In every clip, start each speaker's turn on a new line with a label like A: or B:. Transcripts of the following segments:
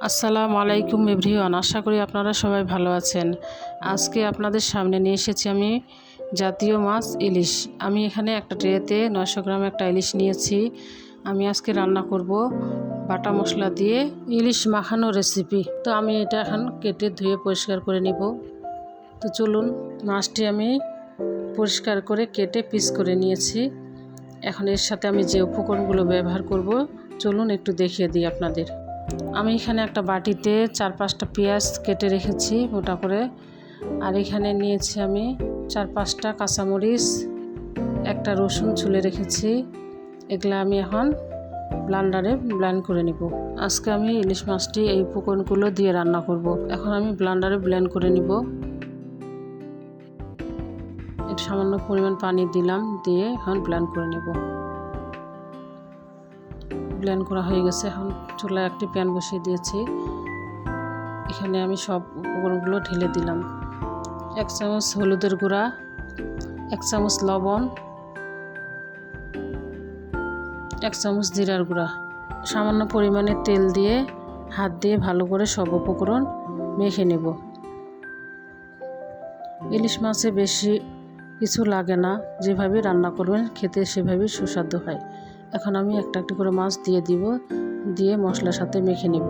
A: আসসালামু আলাইকুম এভরিওয়ান, আশা করি আপনারা সবাই ভালো আছেন। আজকে আপনাদের সামনে নিয়ে এসেছি আমি জাতীয় মাছ ইলিশ। আমি এখানে একটা ট্রেতে 900 গ্রাম একটা ইলিশ নিয়েছি। আমি আজকে রান্না করব বাটা মশলা দিয়ে ইলিশ মাখানো রেসিপি। তো আমি এটা এখন কেটে ধুয়ে পরিষ্কার করে নিব। তো চলুন, মাছটি আমি পরিষ্কার করে কেটে পিস করে নিয়েছি। এখন এর সাথে আমি যে উপকরণগুলো ব্যবহার করব চলুন একটু দেখিয়ে দিই আপনাদের। আমি এখানে একটা বাটিতে 4-5টা পেঁয়াজ কেটে রেখেছি মোটা করে। আর এখানে নিয়েছি আমি 4-5টা কাঁচামরিচ, একটা রসুন ছুলে রেখেছি। এগুলা আমি এখন ব্লেন্ডারে ব্লেন্ড করে নিব। আজকে আমি ইলিশ মাছটি এই উপকরণগুলো দিয়ে রান্না করব। এখন আমি ব্লেন্ডারে ব্লেন্ড করে নিব। একটু সামান্য পরিমাণ পানি দিলাম, দিয়ে এখন ব্লেন্ড করে নিব। ব্লেন্ড করা হয়ে গেছে। এখন চুলায় একটি প্যান বসিয়ে দিয়েছি। এখানে আমি সব উপকরণগুলো ঢেলে দিলাম। 1 চামচ হলুদের গুঁড়া, 1 চামচ লবণ, 1 চামচ জিরার গুঁড়া, সামান্য পরিমাণে তেল দিয়ে হাত দিয়ে ভালো করে সব উপকরণ মেখে নেব। ইলিশ মাছে বেশি কিছু লাগে না, যেভাবে রান্না করবেন খেতে সেভাবেই সুস্বাদু হয়। এখন আমি একটা একটা করে মাছ দিয়ে দিব, দিয়ে মশলার সাথে মেখে নেব।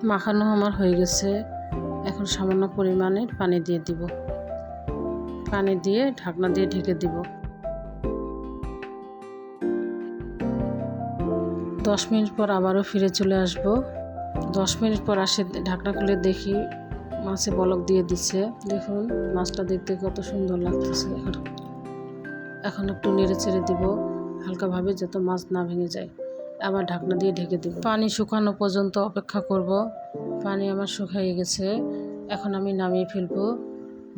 A: মাখানো আমার হয়ে গেছে। এখন সামান্য পরিমাণে পানি দিয়ে দিব। পানি দিয়ে ঢাকনা দিয়ে ঢেকে দিব। 10 মিনিট পর আবারও ফিরে চলে আসব। 10 মিনিট পর আসে ঢাকনা খুলে দেখি মাছে বলক দিয়ে দিচ্ছে। দেখুন মাছটা দেখতে কত সুন্দর লাগতেছে। এখন একটু নেড়ে চেড়ে দিব হালকাভাবে, যাতে মাছ না ভেঙে যায়। আবার ঢাকনা দিয়ে ঢেকে দিব। পানি শুকানো পর্যন্ত অপেক্ষা করব। পানি আমার শুকিয়ে গেছে। এখন আমি নামিয়ে ফেলবো।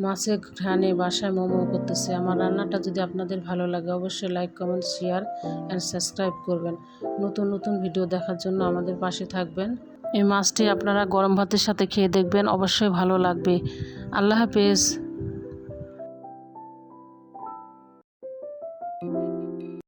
A: মাছের ঘ্রাণে বাসায় মোমো করতেছে। আমার রান্নাটা যদি আপনাদের ভালো লাগে অবশ্যই like, comment, share and subscribe করবেন। নতুন নতুন ভিডিও দেখার জন্য আমাদের পাশে থাকবেন। এই মাছটি আপনারা গরম ভাতের সাথে খেয়ে দেখবেন, অবশ্যই ভালো লাগবে। আল্লাহ হাফেজ।